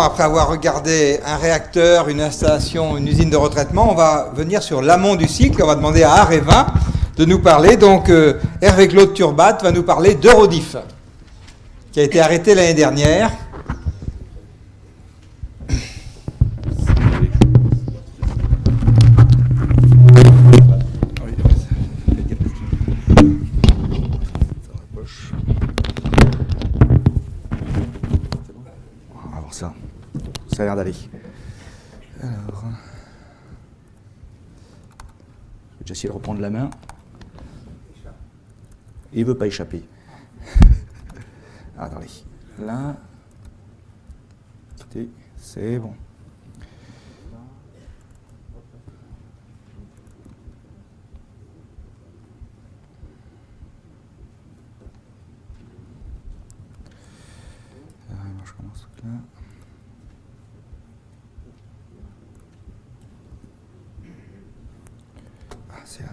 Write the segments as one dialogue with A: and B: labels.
A: Après avoir regardé un réacteur, une installation, une usine de retraitement, on va venir sur l'amont du cycle. On va demander à Areva de nous parler. Donc Hervé-Claude Turbat va nous parler d'Eurodif, qui a été arrêté l'année dernière.
B: Ça a l'air d'aller. Alors, je vais déjà essayer de reprendre la main. Il ne veut pas échapper. Attendez. Là. C'est bon. Je commence là.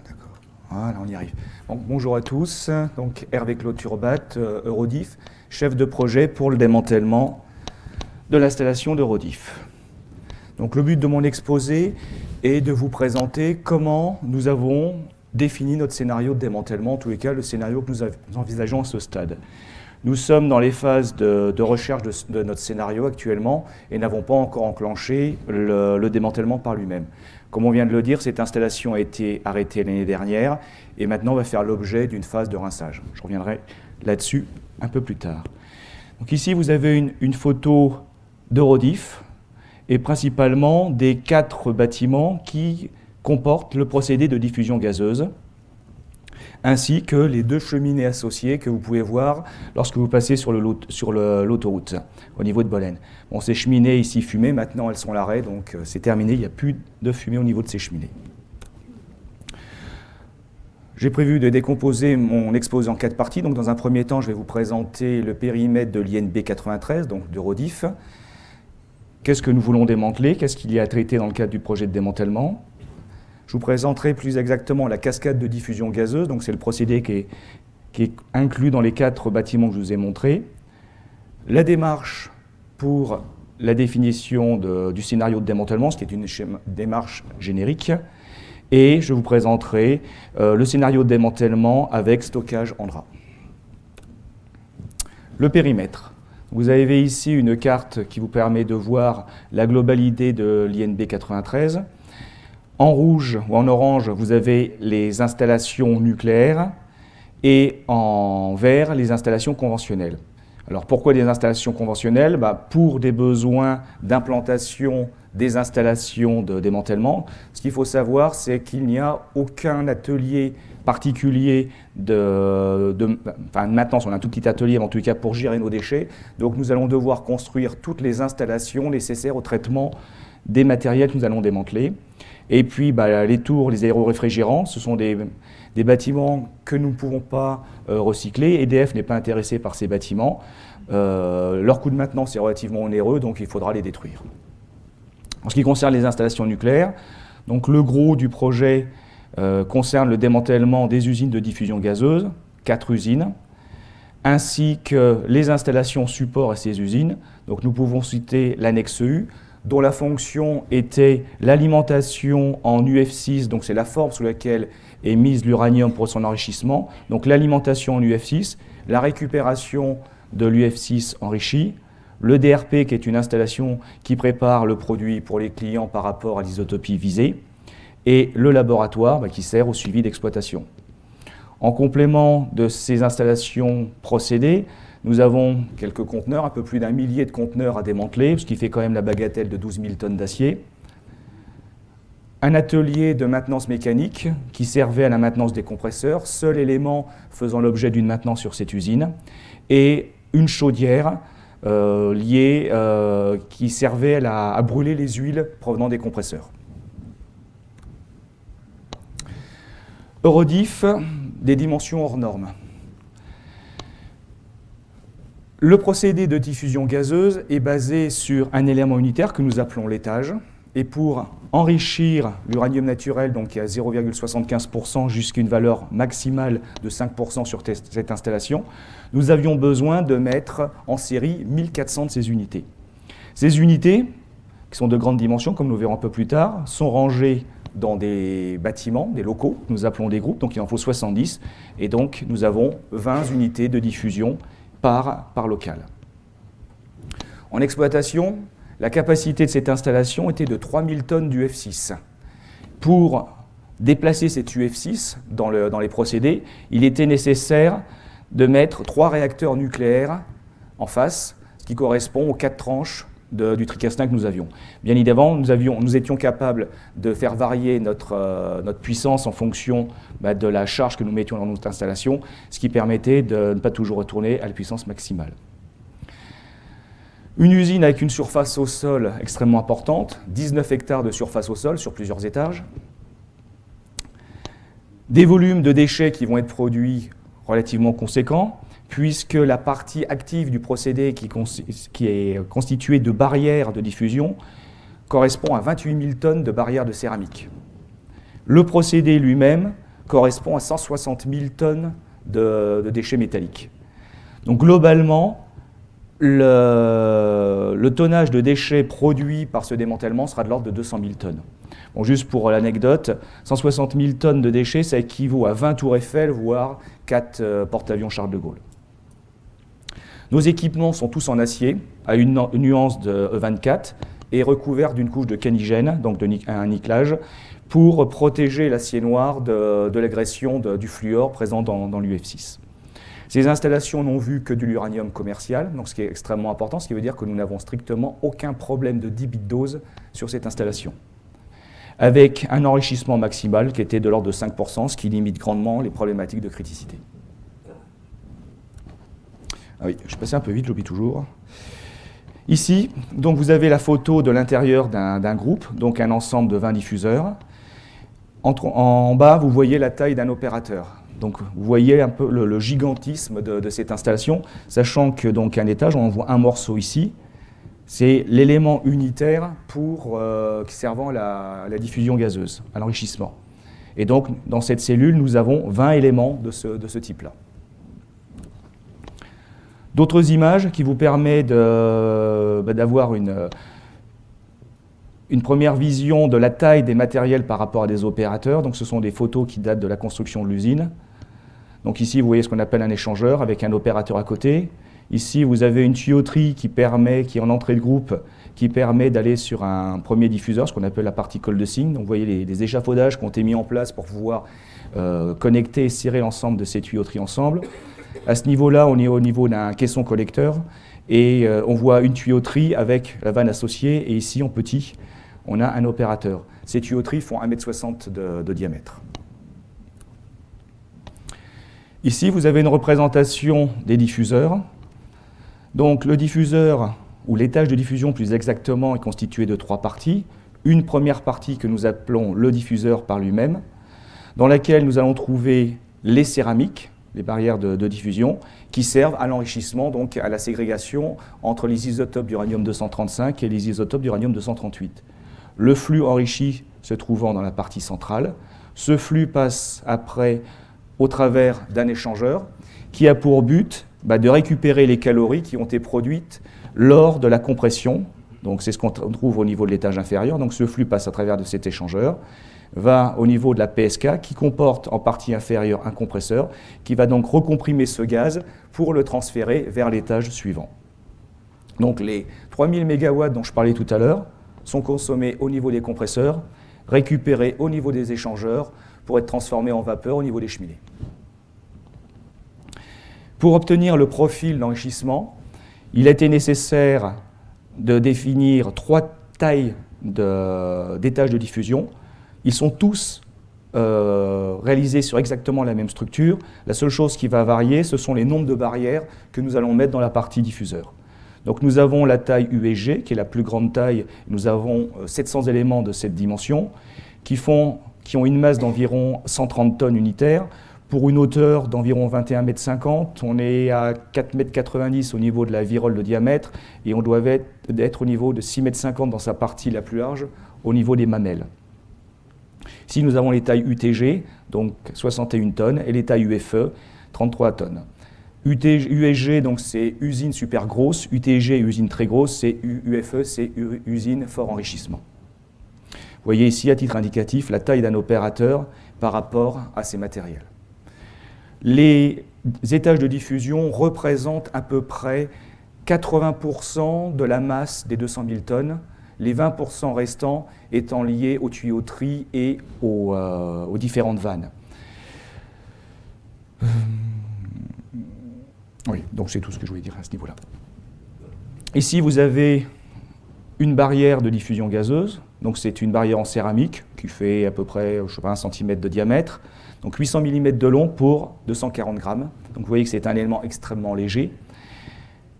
B: D'accord. Voilà, on y arrive. Donc, bonjour à tous. Donc, Hervé-Claude Turbat, Eurodif, chef de projet pour le démantèlement de l'installation d'Eurodif. Donc, le but de mon exposé est de vous présenter comment nous avons défini notre scénario de démantèlement, en tous les cas, le scénario que nous envisageons à ce stade. Nous sommes dans les phases de recherche de notre scénario actuellement et n'avons pas encore enclenché le démantèlement par lui-même. Comme on vient de le dire, cette installation a été arrêtée l'année dernière et maintenant va faire l'objet d'une phase de rinçage. Je reviendrai là-dessus un peu plus tard. Donc ici, vous avez une photo d'Eurodif et principalement des 4 bâtiments qui comportent le procédé de diffusion gazeuse, ainsi que les 2 cheminées associées que vous pouvez voir lorsque vous passez sur l'autoroute, au niveau de Bolène. Bon, ces cheminées ici fumées, maintenant elles sont à l'arrêt, donc c'est terminé, il n'y a plus de fumée au niveau de ces cheminées. J'ai prévu de décomposer mon exposé en 4 parties. Donc dans un premier temps, je vais vous présenter le périmètre de l'INB 93, donc d'Eurodif. Qu'est-ce que nous voulons démanteler? Qu'est-ce qu'il y a à traiter dans le cadre du projet de démantèlement? Je vous présenterai plus exactement la cascade de diffusion gazeuse, donc c'est le procédé qui est inclus dans les 4 bâtiments que je vous ai montrés. La démarche pour la définition du scénario de démantèlement, ce qui est une démarche générique. Et je vous présenterai le scénario de démantèlement avec stockage en drap. Le périmètre. Vous avez ici une carte qui vous permet de voir la globalité de l'INB 93. En rouge ou en orange, vous avez les installations nucléaires et en vert, les installations conventionnelles. Alors pourquoi des installations conventionnelles? Pour des besoins d'implantation des installations de démantèlement. Ce qu'il faut savoir, c'est qu'il n'y a aucun atelier particulier de maintenance. On a un tout petit atelier, en tout cas pour gérer nos déchets. Donc nous allons devoir construire toutes les installations nécessaires au traitement des matériels que nous allons démanteler. Et puis les tours, les aéroréfrigérants, ce sont des bâtiments que nous ne pouvons pas recycler. EDF n'est pas intéressé par ces bâtiments. Leur coût de maintenance est relativement onéreux, donc il faudra les détruire. En ce qui concerne les installations nucléaires, donc le gros du projet concerne le démantèlement des usines de diffusion gazeuse, 4 usines, ainsi que les installations support à ces usines. Donc nous pouvons citer l'annexe U, dont la fonction était l'alimentation en UF6, donc c'est la forme sous laquelle est mise l'uranium pour son enrichissement, donc l'alimentation en UF6, la récupération de l'UF6 enrichi, le DRP qui est une installation qui prépare le produit pour les clients par rapport à l'isotopie visée, et le laboratoire qui sert au suivi d'exploitation. En complément de ces installations procédées, nous avons quelques conteneurs, un peu plus d'1 millier de conteneurs à démanteler, ce qui fait quand même la bagatelle de 12 000 tonnes d'acier. Un atelier de maintenance mécanique qui servait à la maintenance des compresseurs, seul élément faisant l'objet d'une maintenance sur cette usine, et une chaudière qui servait à brûler les huiles provenant des compresseurs. Eurodif, des dimensions hors normes. Le procédé de diffusion gazeuse est basé sur un élément unitaire que nous appelons l'étage. Et pour enrichir l'uranium naturel, donc qui est à 0,75% jusqu'à une valeur maximale de 5% sur cette installation, nous avions besoin de mettre en série 1400 de ces unités. Ces unités, qui sont de grandes dimensions, comme nous verrons un peu plus tard, sont rangées dans des bâtiments, des locaux, que nous appelons des groupes, donc il en faut 70, et donc nous avons 20 unités de diffusion par local. En exploitation, la capacité de cette installation était de 3000 tonnes d'UF6. Pour déplacer cet UF6 dans les procédés, il était nécessaire de mettre 3 réacteurs nucléaires en face, ce qui correspond aux 4 tranches du tricastin que nous avions. Bien évidemment, nous étions capables de faire varier notre puissance en fonction de la charge que nous mettions dans notre installation, ce qui permettait de ne pas toujours retourner à la puissance maximale. Une usine avec une surface au sol extrêmement importante, 19 hectares de surface au sol sur plusieurs étages, des volumes de déchets qui vont être produits relativement conséquents, puisque la partie active du procédé qui est constituée de barrières de diffusion correspond à 28 000 tonnes de barrières de céramique. Le procédé lui-même correspond à 160 000 tonnes de déchets métalliques. Donc globalement, le tonnage de déchets produits par ce démantèlement sera de l'ordre de 200 000 tonnes. Bon, juste pour l'anecdote, 160 000 tonnes de déchets, ça équivaut à 20 tours Eiffel, voire 4 porte-avions Charles de Gaulle. Nos équipements sont tous en acier, à une nuance de E24, et recouverts d'une couche de canigène, donc un nickelage, pour protéger l'acier noir de l'agression du fluor présent dans l'UF6. Ces installations n'ont vu que de l'uranium commercial, donc ce qui est extrêmement important, ce qui veut dire que nous n'avons strictement aucun problème de débit de dose sur cette installation, avec un enrichissement maximal qui était de l'ordre de 5%, ce qui limite grandement les problématiques de criticité. Ah oui, je suis passé un peu vite, j'oublie toujours. Ici, donc vous avez la photo de l'intérieur d'un groupe, donc un ensemble de 20 diffuseurs. En bas, vous voyez la taille d'un opérateur. Donc vous voyez un peu le gigantisme de cette installation, sachant que donc un étage, on en voit un morceau ici, c'est l'élément unitaire servant à la diffusion gazeuse, à l'enrichissement. Et donc dans cette cellule, nous avons 20 éléments de ce type-là. D'autres images qui vous permettent d'avoir une première vision de la taille des matériels par rapport à des opérateurs. Donc ce sont des photos qui datent de la construction de l'usine. Donc ici, vous voyez ce qu'on appelle un échangeur avec un opérateur à côté. Ici, vous avez une tuyauterie qui est en entrée de groupe, qui permet d'aller sur un premier diffuseur, ce qu'on appelle la partie colle de cygne. Donc vous voyez les échafaudages qui ont été mis en place pour pouvoir connecter et serrer l'ensemble de ces tuyauteries ensemble. À ce niveau-là, on est au niveau d'un caisson collecteur et on voit une tuyauterie avec la vanne associée. Et ici, en petit, on a un opérateur. Ces tuyauteries font 1,60 m de diamètre. Ici, vous avez une représentation des diffuseurs. Donc, le diffuseur, ou l'étage de diffusion plus exactement, est constitué de 3 parties. Une première partie que nous appelons le diffuseur par lui-même, dans laquelle nous allons trouver les céramiques, les barrières de diffusion, qui servent à l'enrichissement, donc à la ségrégation entre les isotopes d'uranium-235 et les isotopes d'uranium-238. Le flux enrichi se trouvant dans la partie centrale, ce flux passe après au travers d'un échangeur qui a pour but de récupérer les calories qui ont été produites lors de la compression. Donc c'est ce qu'on trouve au niveau de l'étage inférieur. Donc ce flux passe à travers de cet échangeur, va au niveau de la PSK qui comporte en partie inférieure un compresseur qui va donc recomprimer ce gaz pour le transférer vers l'étage suivant. Donc les 3000 MW dont je parlais tout à l'heure sont consommés au niveau des compresseurs, récupérés au niveau des échangeurs pour être transformés en vapeur au niveau des cheminées. Pour obtenir le profil d'enrichissement, il a été nécessaire de définir 3 tailles d'étages de diffusion. Ils sont tous réalisés sur exactement la même structure. La seule chose qui va varier, ce sont les nombres de barrières que nous allons mettre dans la partie diffuseur. Donc nous avons la taille USG, qui est la plus grande taille. Nous avons 700 éléments de cette dimension qui ont une masse d'environ 130 tonnes unitaires. Pour une hauteur d'environ 21,50 m, on est à 4,90 m au niveau de la virole de diamètre et on doit être au niveau de 6,50 m dans sa partie la plus large, au niveau des mamelles. Ici, nous avons les tailles UTG, donc 61 tonnes, et les tailles UFE, 33 tonnes. USG, donc c'est usine super grosse, UTG, usine très grosse, c'est UFE, c'est usine fort enrichissement. Vous voyez ici, à titre indicatif, la taille d'un opérateur par rapport à ces matériels. Les étages de diffusion représentent à peu près 80% de la masse des 200 000 tonnes, les 20% restants étant liés aux tuyauteries et aux différentes vannes. Oui, donc c'est tout ce que je voulais dire à ce niveau-là. Ici, vous avez une barrière de diffusion gazeuse. Donc c'est une barrière en céramique qui fait à peu près, je sais pas, 1 cm de diamètre. Donc 800 mm de long pour 240 grammes. Donc vous voyez que c'est un élément extrêmement léger.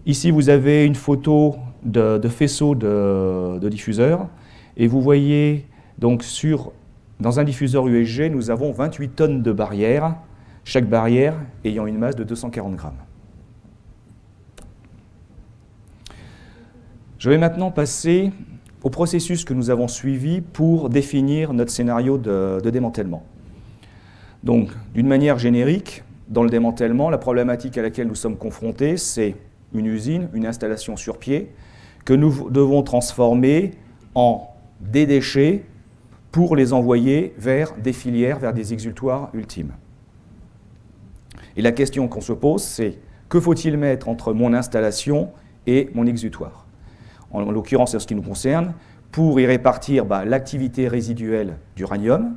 B: Ici, vous avez une photo de faisceau de diffuseur. Et vous voyez, donc dans un diffuseur USG, nous avons 28 tonnes de barrières, chaque barrière ayant une masse de 240 grammes. Je vais maintenant passer au processus que nous avons suivi pour définir notre scénario de démantèlement. Donc, d'une manière générique, dans le démantèlement, la problématique à laquelle nous sommes confrontés, c'est une usine, une installation sur pied, que nous devons transformer en des déchets pour les envoyer vers des filières, vers des exutoires ultimes. Et la question qu'on se pose, c'est que faut-il mettre entre mon installation et mon exutoire ? En l'occurrence, c'est ce qui nous concerne, pour y répartir l'activité résiduelle d'uranium,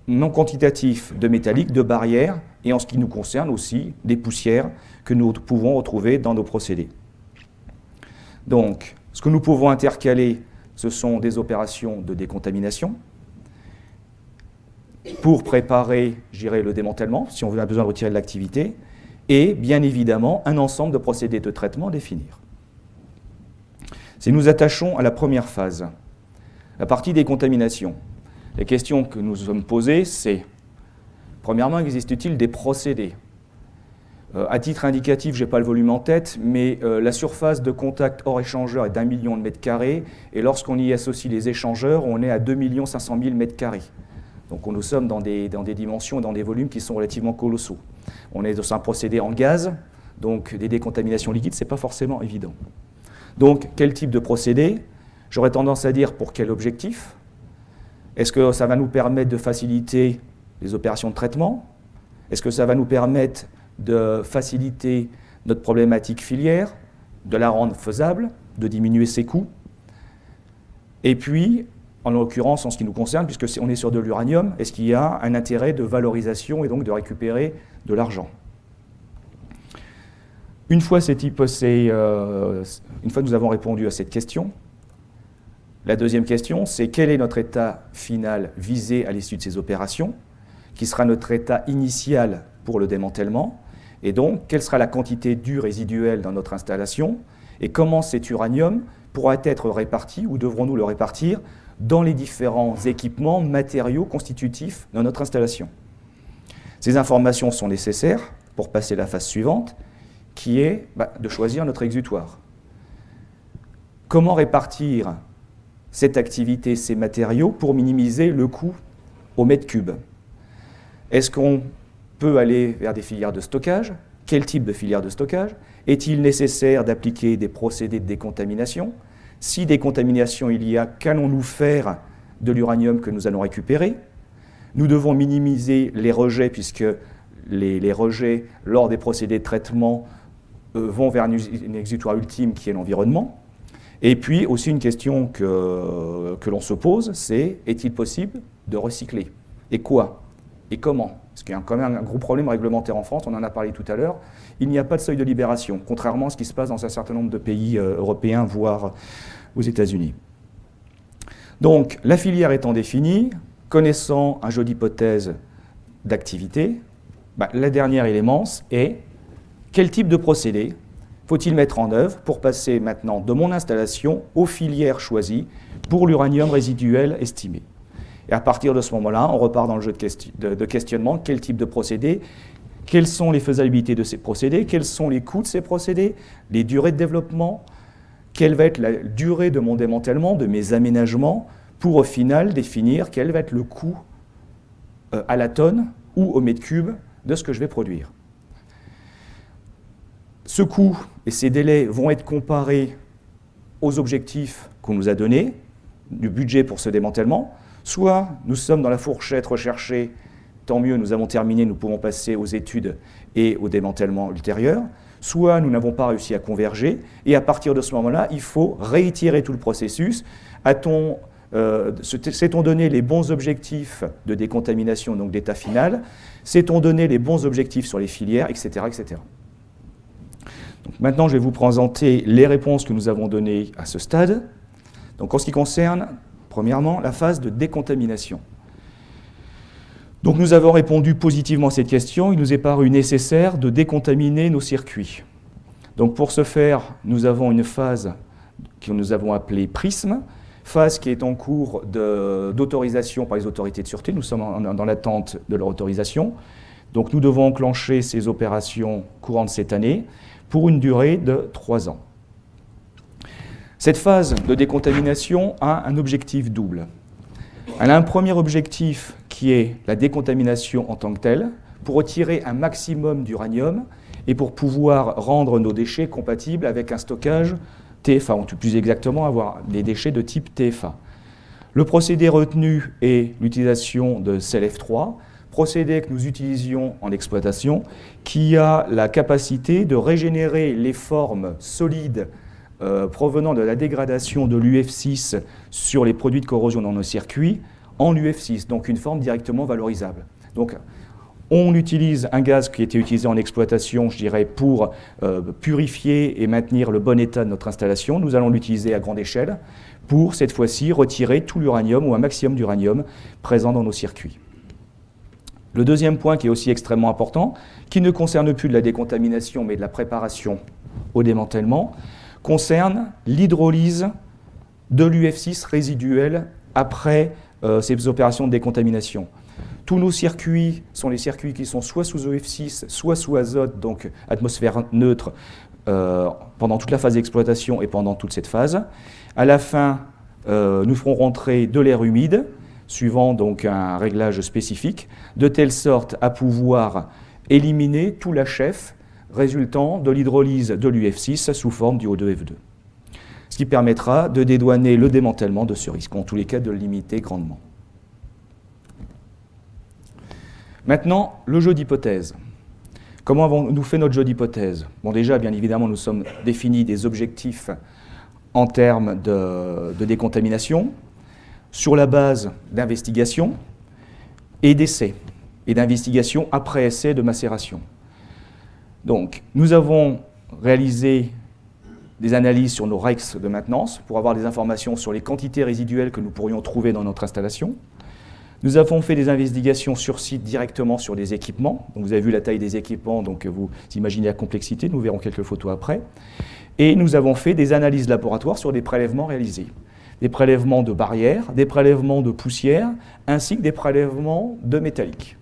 B: non quantitatif de métallique, de barrières, et en ce qui nous concerne aussi des poussières que nous pouvons retrouver dans nos procédés. Donc, ce que nous pouvons intercaler, ce sont des opérations de décontamination pour préparer, je dirais, le démantèlement, si on a besoin de retirer de l'activité, et bien évidemment, un ensemble de procédés de traitement à définir. Si nous attachons à la première phase, la partie décontamination, les questions que nous sommes posées, c'est, premièrement, existe-t-il des procédés ? À titre indicatif, je n'ai pas le volume en tête, mais la surface de contact hors échangeur est d'1 million de mètres carrés, et lorsqu'on y associe les échangeurs, on est à 2 500 000 mètres carrés. Donc nous sommes dans des dimensions, dans des volumes qui sont relativement colossaux. On est dans un procédé en gaz, donc des décontaminations liquides, ce n'est pas forcément évident. Donc, quel type de procédé? J'aurais tendance à dire pour quel objectif? Est-ce que ça va nous permettre de faciliter les opérations de traitement? Est-ce que ça va nous permettre de faciliter notre problématique filière, de la rendre faisable, de diminuer ses coûts? Et puis, en l'occurrence, en ce qui nous concerne, puisque on est sur de l'uranium, est-ce qu'il y a un intérêt de valorisation et donc de récupérer de l'argent? Une fois que nous avons répondu à cette question, la deuxième question, c'est quel est notre état final visé à l'issue de ces opérations, qui sera notre état initial pour le démantèlement, et donc quelle sera la quantité d'U résiduelle dans notre installation, et comment cet uranium pourra être réparti, ou devrons-nous le répartir, dans les différents équipements, matériaux constitutifs de notre installation. Ces informations sont nécessaires pour passer à la phase suivante, qui est de choisir notre exutoire. Comment répartir cette activité, ces matériaux, pour minimiser le coût au mètre cube? Est-ce qu'on peut aller vers des filières de stockage? Quel type de filière de stockage? Est-il nécessaire d'appliquer des procédés de décontamination? Si décontamination il y a, qu'allons-nous faire de l'uranium que nous allons récupérer? Nous devons minimiser les rejets, puisque les rejets, lors des procédés de traitement, vont vers une exutoire ultime qui est l'environnement. Et puis aussi une question que l'on se pose, c'est est-il possible de recycler? Et quoi? Et comment? Parce qu'il y a quand même un gros problème réglementaire en France, on en a parlé tout à l'heure, il n'y a pas de seuil de libération, contrairement à ce qui se passe dans un certain nombre de pays européens, voire aux États-Unis. Donc la filière étant définie, connaissant un jeu d'hypothèses d'activité, le dernier élément est quel type de procédé faut-il mettre en œuvre pour passer maintenant de mon installation aux filières choisies pour l'uranium résiduel estimé. Et à partir de ce moment-là, on repart dans le jeu de questionnement, quel type de procédé, quelles sont les faisabilités de ces procédés, quels sont les coûts de ces procédés, les durées de développement, quelle va être la durée de mon démantèlement, de mes aménagements, pour au final définir quel va être le coût à la tonne ou au mètre cube de ce que je vais produire. Ce coût et ces délais vont être comparés aux objectifs qu'on nous a donnés, du budget pour ce démantèlement. Soit nous sommes dans la fourchette recherchée, tant mieux, nous avons terminé, nous pouvons passer aux études et au démantèlement ultérieur. Soit nous n'avons pas réussi à converger, et à partir de ce moment-là, il faut réitérer tout le processus. S'est-on donné les bons objectifs de décontamination, donc d'état final? S'est-on donné les bons objectifs sur les filières, etc. etc. Donc maintenant, je vais vous présenter les réponses que nous avons données à ce stade. Donc en ce qui concerne, premièrement, la phase de décontamination. Donc nous avons répondu positivement à cette question. Il nous est paru nécessaire de décontaminer nos circuits. Donc pour ce faire, nous avons une phase que nous avons appelée prisme, phase qui est en cours d'autorisation par les autorités de sûreté. Nous sommes dans l'attente de leur autorisation. Donc nous devons enclencher ces opérations courant de cette année pour une durée de 3 ans. Cette phase de décontamination a un objectif double. Elle a un premier objectif qui est la décontamination en tant que telle, pour retirer un maximum d'uranium et pour pouvoir rendre nos déchets compatibles avec un stockage TFA, ou plus exactement avoir des déchets de type TFA. Le procédé retenu est l'utilisation de CELF3, procédé que nous utilisions en exploitation, qui a la capacité de régénérer les formes solides provenant de la dégradation de l'UF6 sur les produits de corrosion dans nos circuits en UF6, donc une forme directement valorisable. Donc, on utilise un gaz qui était utilisé en exploitation, je dirais, pour purifier et maintenir le bon état de notre installation. Nous allons l'utiliser à grande échelle pour, cette fois-ci, retirer tout l'uranium ou un maximum d'uranium présent dans nos circuits. Le deuxième point qui est aussi extrêmement important, qui ne concerne plus de la décontamination mais de la préparation au démantèlement, concerne l'hydrolyse de l'UF6 résiduel après ces opérations de décontamination. Tous nos circuits sont les circuits qui sont soit sous UF6, soit sous azote, donc atmosphère neutre, pendant toute la phase d'exploitation et pendant toute cette phase. À la fin, nous ferons rentrer de l'air humide, suivant donc un réglage spécifique, de telle sorte à pouvoir éliminer tout l'HF résultant de l'hydrolyse de l'UF6 sous forme du O2F2. Ce qui permettra de dédouaner le démantèlement de ce risque, en tous les cas de le limiter grandement. Maintenant, le jeu d'hypothèse. Comment avons-nous fait notre jeu d'hypothèse? Bon, déjà, bien évidemment, nous sommes définis des objectifs en termes de décontamination, sur la base d'investigation et d'essais, et d'investigation après essai de macération. Donc, nous avons réalisé des analyses sur nos REX de maintenance pour avoir des informations sur les quantités résiduelles que nous pourrions trouver dans notre installation. Nous avons fait des investigations sur site directement sur des équipements. Donc, vous avez vu la taille des équipements, donc vous imaginez la complexité, nous verrons quelques photos après. Et nous avons fait des analyses laboratoires sur des prélèvements réalisés. Des prélèvements de barrières, des prélèvements de poussière, ainsi que des prélèvements de métalliques,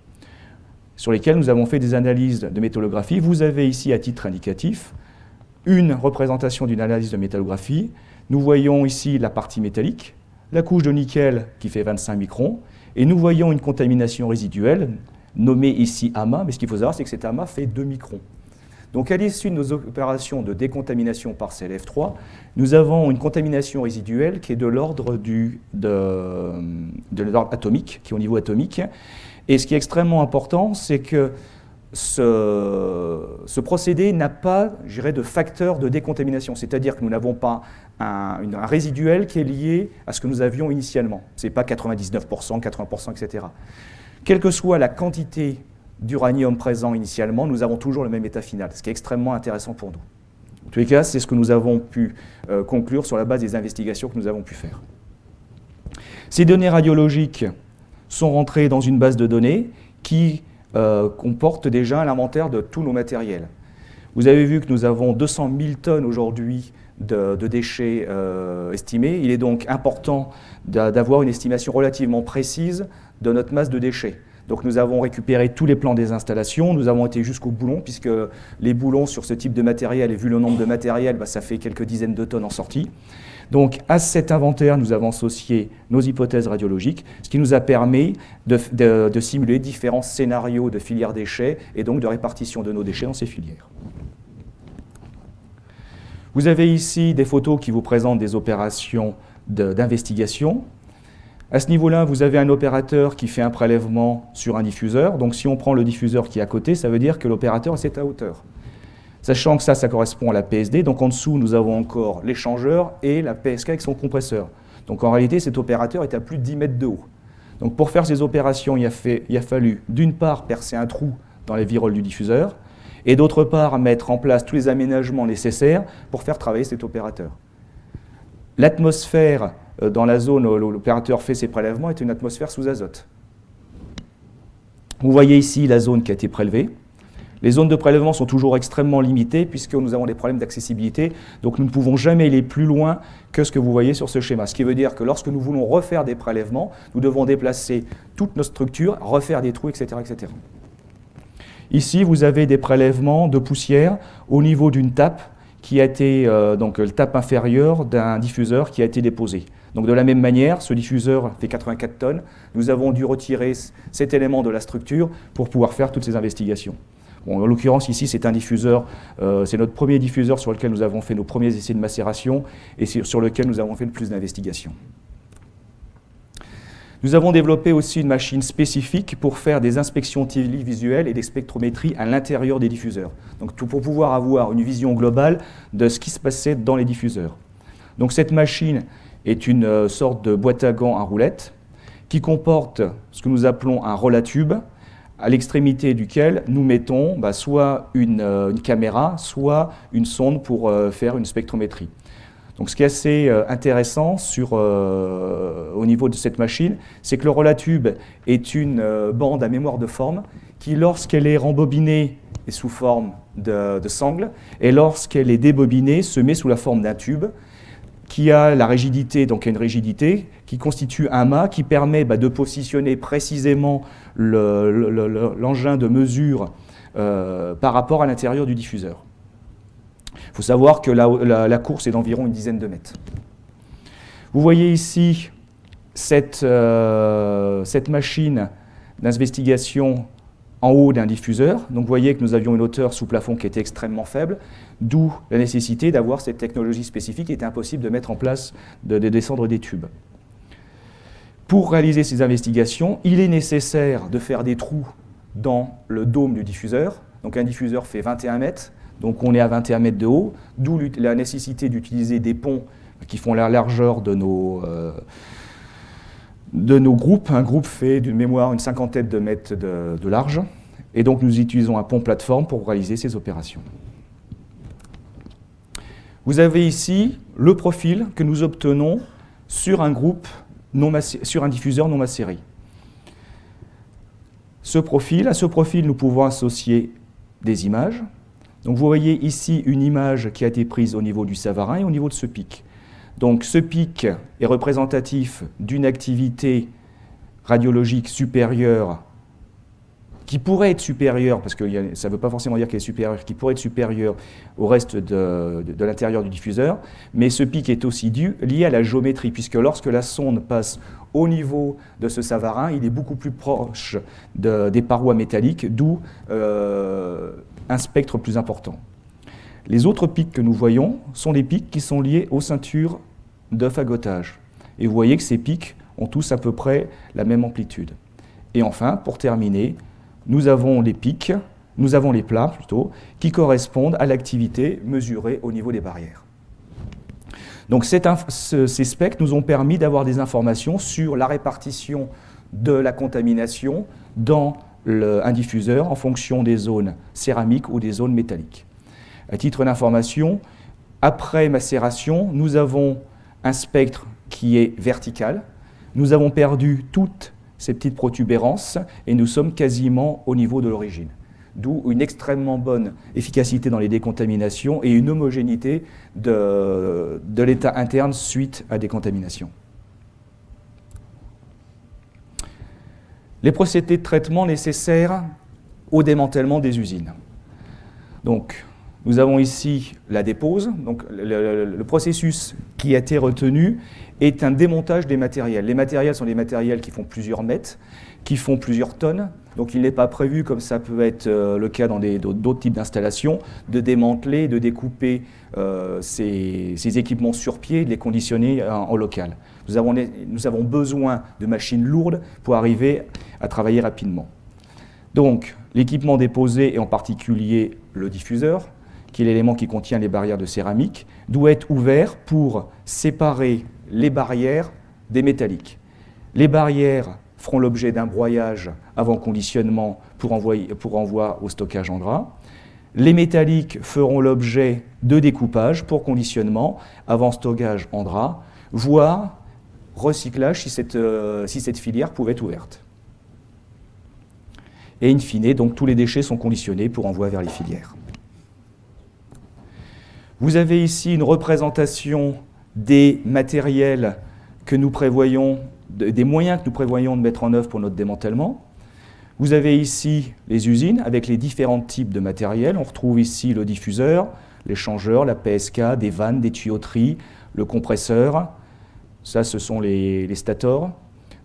B: sur lesquels nous avons fait des analyses de métallographie. Vous avez ici, à titre indicatif, une représentation d'une analyse de métallographie. Nous voyons ici la partie métallique, la couche de nickel qui fait 25 microns, et nous voyons une contamination résiduelle, nommée ici amas, mais ce qu'il faut savoir, c'est que cet amas fait 2 microns. Donc, à l'issue de nos opérations de décontamination par CELF3, nous avons une contamination résiduelle qui est de l'ordre atomique, qui est au niveau atomique. Et ce qui est extrêmement important, c'est que ce procédé n'a pas, je dirais, de facteur de décontamination. C'est-à-dire que nous n'avons pas un résiduel qui est lié à ce que nous avions initialement. Ce n'est pas 99%, 80%, etc. Quelle que soit la quantité d'uranium présent initialement, nous avons toujours le même état final, ce qui est extrêmement intéressant pour nous. En tous les cas, c'est ce que nous avons pu conclure sur la base des investigations que nous avons pu faire. Ces données radiologiques sont rentrées dans une base de données qui comporte déjà l'inventaire de tous nos matériels. Vous avez vu que nous avons 200 000 tonnes aujourd'hui de déchets estimés. Il est donc important d'avoir une estimation relativement précise de notre masse de déchets. Donc nous avons récupéré tous les plans des installations, nous avons été jusqu'aux boulons, puisque les boulons sur ce type de matériel, et vu le nombre de matériel, ça fait quelques dizaines de tonnes en sortie. Donc à cet inventaire, nous avons associé nos hypothèses radiologiques, ce qui nous a permis de simuler différents scénarios de filières déchets et donc de répartition de nos déchets dans ces filières. Vous avez ici des photos qui vous présentent des opérations d'investigation. À ce niveau-là, vous avez un opérateur qui fait un prélèvement sur un diffuseur. Donc si on prend le diffuseur qui est à côté, ça veut dire que l'opérateur est à hauteur. Sachant que ça correspond à la PSD. Donc en dessous, nous avons encore l'échangeur et la PSK avec son compresseur. Donc en réalité, cet opérateur est à plus de 10 mètres de haut. Donc pour faire ces opérations, il a fallu d'une part percer un trou dans les viroles du diffuseur et d'autre part mettre en place tous les aménagements nécessaires pour faire travailler cet opérateur. L'atmosphère dans la zone où l'opérateur fait ses prélèvements est une atmosphère sous azote. Vous voyez ici la zone qui a été prélevée. Les zones de prélèvement sont toujours extrêmement limitées puisque nous avons des problèmes d'accessibilité, donc nous ne pouvons jamais aller plus loin que ce que vous voyez sur ce schéma. Ce qui veut dire que lorsque nous voulons refaire des prélèvements, nous devons déplacer toute notre structure, refaire des trous, etc., etc. Ici, vous avez des prélèvements de poussière au niveau d'une tape qui a été, donc le tape inférieur d'un diffuseur qui a été déposé. Donc de la même manière, ce diffuseur fait 84 tonnes. Nous avons dû retirer cet élément de la structure pour pouvoir faire toutes ces investigations. Bon, en l'occurrence, ici, c'est un diffuseur, c'est notre premier diffuseur sur lequel nous avons fait nos premiers essais de macération et sur lequel nous avons fait le plus d'investigations. Nous avons développé aussi une machine spécifique pour faire des inspections télévisuelles et des spectrométries à l'intérieur des diffuseurs. Donc pour pouvoir avoir une vision globale de ce qui se passait dans les diffuseurs. Donc cette machine est une sorte de boîte à gants à roulettes qui comporte ce que nous appelons un rolatube, à l'extrémité duquel nous mettons soit une caméra, soit une sonde pour faire une spectrométrie. Donc ce qui est assez intéressant au niveau de cette machine, c'est que le rolatube est une bande à mémoire de forme qui, lorsqu'elle est rembobinée, est sous forme de sangle, et lorsqu'elle est débobinée, se met sous la forme d'un tube qui a la rigidité, donc une rigidité qui constitue un mât qui permet de positionner précisément l'engin de mesure par rapport à l'intérieur du diffuseur. Il faut savoir que la course est d'environ une dizaine de mètres. Vous voyez ici cette machine d'investigation en haut d'un diffuseur. Donc vous voyez que nous avions une hauteur sous plafond qui était extrêmement faible, d'où la nécessité d'avoir cette technologie spécifique. Il était impossible de mettre en place, de descendre des tubes. Pour réaliser ces investigations, il est nécessaire de faire des trous dans le dôme du diffuseur. Donc un diffuseur fait 21 mètres. Donc on est à 21 mètres de haut, d'où la nécessité d'utiliser des ponts qui font la largeur de nos groupes. Un groupe fait d'une mémoire une cinquantaine de mètres de large, et donc nous utilisons un pont plateforme pour réaliser ces opérations. Vous avez ici le profil que nous obtenons sur un sur un diffuseur non macéré. À ce profil, nous pouvons associer des images. Donc vous voyez ici une image qui a été prise au niveau du Savarin et au niveau de ce pic. Donc ce pic est représentatif d'une activité radiologique supérieure, qui pourrait être supérieure, parce que ça ne veut pas forcément dire qu'elle est supérieure, qui pourrait être supérieure au reste de l'intérieur du diffuseur, mais ce pic est aussi lié à la géométrie, puisque lorsque la sonde passe au niveau de ce Savarin, il est beaucoup plus proche des parois métalliques, d'où un spectre plus important. Les autres pics que nous voyons sont des pics qui sont liés aux ceintures de fagotage. Et vous voyez que ces pics ont tous à peu près la même amplitude. Et enfin, pour terminer, nous avons les plats plutôt, qui correspondent à l'activité mesurée au niveau des barrières. Donc ces spectres nous ont permis d'avoir des informations sur la répartition de la contamination dans un diffuseur en fonction des zones céramiques ou des zones métalliques. À titre d'information, après macération, nous avons un spectre qui est vertical. Nous avons perdu toutes ces petites protubérances et nous sommes quasiment au niveau de l'origine. D'où une extrêmement bonne efficacité dans les décontaminations et une homogénéité de l'état interne suite à des contaminations. Les procédés de traitement nécessaires au démantèlement des usines. Donc, nous avons ici la dépose. Donc, le processus qui a été retenu est un démontage des matériels. Les matériels sont des matériels qui font plusieurs mètres, qui font plusieurs tonnes. Donc il n'est pas prévu, comme ça peut être le cas dans d'autres types d'installations, de démanteler, de découper ces équipements sur pied, de les conditionner en local. Nous avons besoin de machines lourdes pour arriver à travailler rapidement. Donc l'équipement déposé, et en particulier le diffuseur, qui est l'élément qui contient les barrières de céramique, doit être ouvert pour séparer les barrières des métalliques. Les barrières feront l'objet d'un broyage avant conditionnement pour envoi au stockage en gras. Les métalliques feront l'objet de découpage pour conditionnement avant stockage en drap, voire recyclage si cette filière pouvait être ouverte. Et in fine, donc, tous les déchets sont conditionnés pour envoi vers les filières. Vous avez ici une représentation des matériels que nous prévoyons, des moyens que nous prévoyons de mettre en œuvre pour notre démantèlement. Vous avez ici les usines avec les différents types de matériel. On retrouve ici le diffuseur, l'échangeur, la PSK, des vannes, des tuyauteries, le compresseur. Ça, ce sont les stators,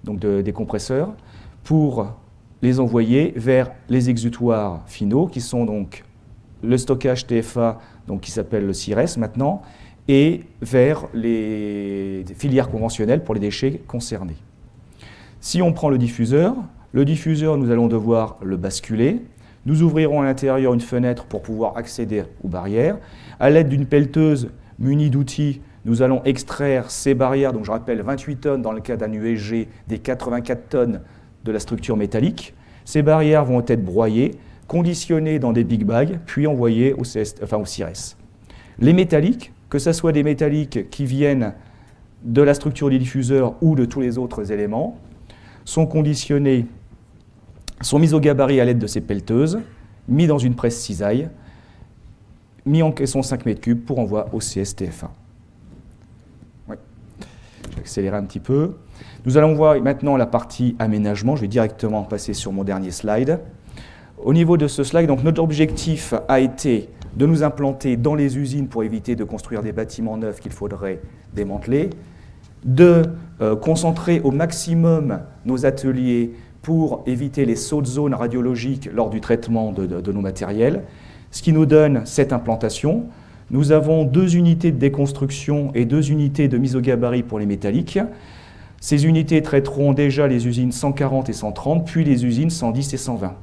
B: donc des compresseurs, pour les envoyer vers les exutoires finaux, qui sont donc le stockage TFA, donc qui s'appelle le CIRES maintenant, et vers les filières conventionnelles pour les déchets concernés. Si on prend le diffuseur, nous allons devoir le basculer. Nous ouvrirons à l'intérieur une fenêtre pour pouvoir accéder aux barrières. À l'aide d'une pelleteuse munie d'outils, nous allons extraire ces barrières, donc je rappelle 28 tonnes dans le cas d'un USG, des 84 tonnes de la structure métallique. Ces barrières vont être broyées, conditionnées dans des big bags, puis envoyées au CIRES. Les métalliques, que ce soit des métalliques qui viennent de la structure du diffuseur ou de tous les autres éléments, sont conditionnés, sont mis au gabarit à l'aide de ces pelleteuses, mis dans une presse cisaille, mis en caisson 5 m3 pour envoi au CSTF1. Ouais. Je vais accélérer un petit peu. Nous allons voir maintenant la partie aménagement. Je vais directement passer sur mon dernier slide. Au niveau de ce slide, donc, notre objectif a été de nous implanter dans les usines pour éviter de construire des bâtiments neufs qu'il faudrait démanteler, de concentrer au maximum nos ateliers pour éviter les sauts de zone radiologiques lors du traitement de nos matériels, ce qui nous donne cette implantation. Nous avons 2 unités de déconstruction et 2 unités de mise au gabarit pour les métalliques. Ces unités traiteront déjà les usines 140 et 130, puis les usines 110 et 120.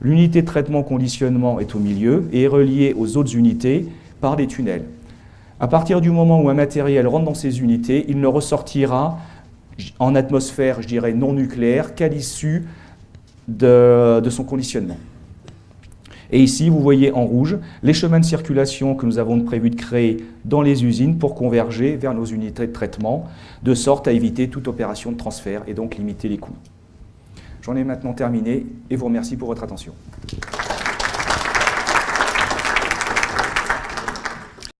B: L'unité de traitement-conditionnement est au milieu et est reliée aux autres unités par des tunnels. À partir du moment où un matériel rentre dans ces unités, il ne ressortira en atmosphère, je dirais, non nucléaire qu'à l'issue de son conditionnement. Et ici, vous voyez en rouge les chemins de circulation que nous avons prévu de créer dans les usines pour converger vers nos unités de traitement, de sorte à éviter toute opération de transfert et donc limiter les coûts. J'en ai maintenant terminé et vous remercie pour votre attention.